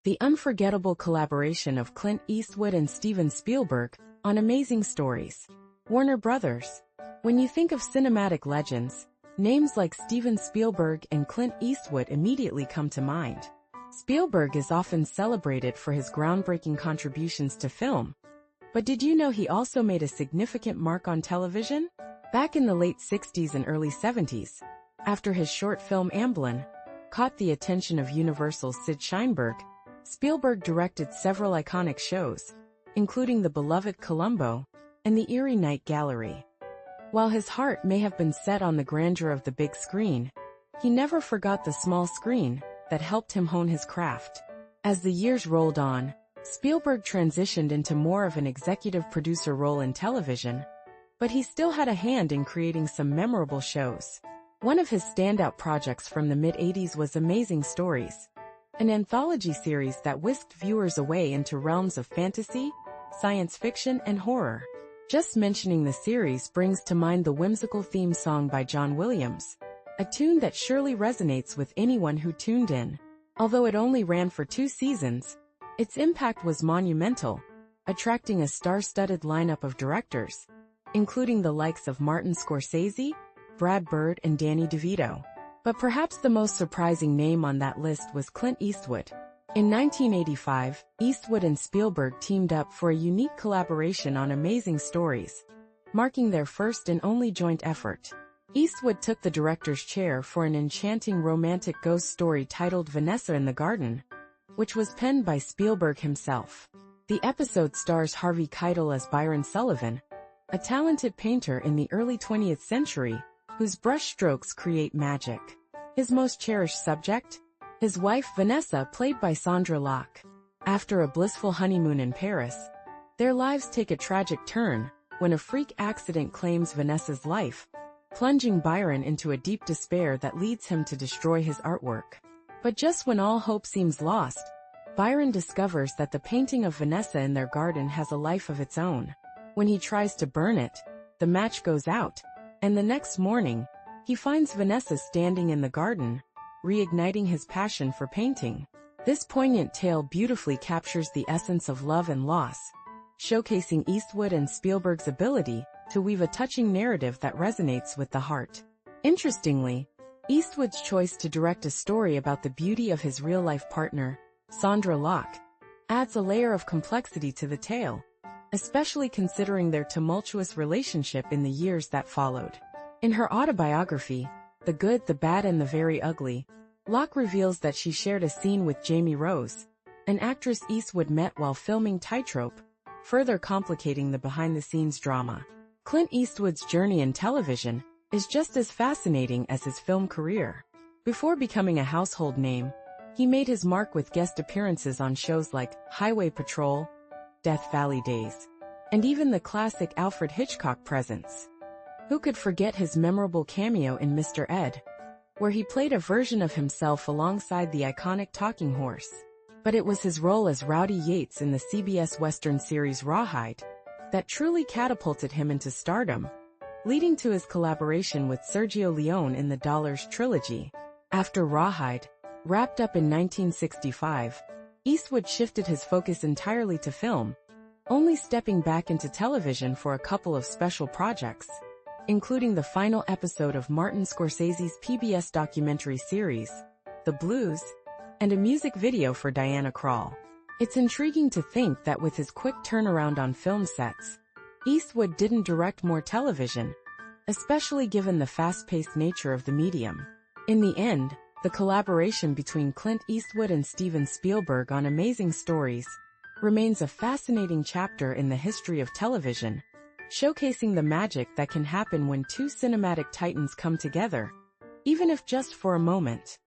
The unforgettable collaboration of Clint Eastwood and Steven Spielberg on Amazing Stories. Warner Brothers. When you think of cinematic legends, names like Steven Spielberg and Clint Eastwood immediately come to mind. Spielberg is often celebrated for his groundbreaking contributions to film. But did you know he also made a significant mark on television? Back in the late 60s and early 70s, after his short film Amblin caught the attention of Universal's Sid Sheinberg, Spielberg directed several iconic shows, including the beloved Columbo and the eerie Night Gallery. While his heart may have been set on the grandeur of the big screen, he never forgot the small screen that helped him hone his craft. As the years rolled on, Spielberg transitioned into more of an executive producer role in television, but he still had a hand in creating some memorable shows. One of his standout projects from the mid-80s was Amazing Stories, an anthology series that whisked viewers away into realms of fantasy, science fiction, and horror. Just mentioning the series brings to mind the whimsical theme song by John Williams, a tune that surely resonates with anyone who tuned in. Although it only ran for 2 seasons, its impact was monumental, attracting a star-studded lineup of directors, including the likes of Martin Scorsese, Brad Bird, and Danny DeVito. But perhaps the most surprising name on that list was Clint Eastwood. In 1985, Eastwood and Spielberg teamed up for a unique collaboration on Amazing Stories, marking their first and only joint effort. Eastwood took the director's chair for an enchanting romantic ghost story titled Vanessa in the Garden, which was penned by Spielberg himself. The episode stars Harvey Keitel as Byron Sullivan, a talented painter in the early 20th century, whose brushstrokes create magic. His most cherished subject? His wife Vanessa, played by Sondra Locke. After a blissful honeymoon in Paris, their lives take a tragic turn when a freak accident claims Vanessa's life, plunging Byron into a deep despair that leads him to destroy his artwork. But just when all hope seems lost, Byron discovers that the painting of Vanessa in their garden has a life of its own. When he tries to burn it, the match goes out, and the next morning, he finds Vanessa standing in the garden, reigniting his passion for painting. This poignant tale beautifully captures the essence of love and loss, showcasing Eastwood and Spielberg's ability to weave a touching narrative that resonates with the heart. Interestingly, Eastwood's choice to direct a story about the beauty of his real-life partner, Sondra Locke, adds a layer of complexity to the tale, especially considering their tumultuous relationship in the years that followed. In her autobiography, The Good, the Bad, and the Very Ugly, Locke reveals that she shared a scene with Jamie Rose, an actress Eastwood met while filming Tightrope, further complicating the behind-the-scenes drama. Clint Eastwood's journey in television is just as fascinating as his film career. Before becoming a household name, he made his mark with guest appearances on shows like Highway Patrol, Death Valley Days, and even the classic Alfred Hitchcock Presents. Who could forget his memorable cameo in Mr. Ed, where he played a version of himself alongside the iconic talking horse? But it was his role as Rowdy Yates in the CBS Western series Rawhide that truly catapulted him into stardom, leading to his collaboration with Sergio Leone in the Dollars trilogy. After Rawhide wrapped up in 1965, Eastwood shifted his focus entirely to film, only stepping back into television for a couple of special projects, including the final episode of Martin Scorsese's PBS documentary series, The Blues, and a music video for Diana Krall. It's intriguing to think that with his quick turnaround on film sets, Eastwood didn't direct more television, especially given the fast-paced nature of the medium. In the end, the collaboration between Clint Eastwood and Steven Spielberg on Amazing Stories remains a fascinating chapter in the history of television, showcasing the magic that can happen when two cinematic titans come together, even if just for a moment.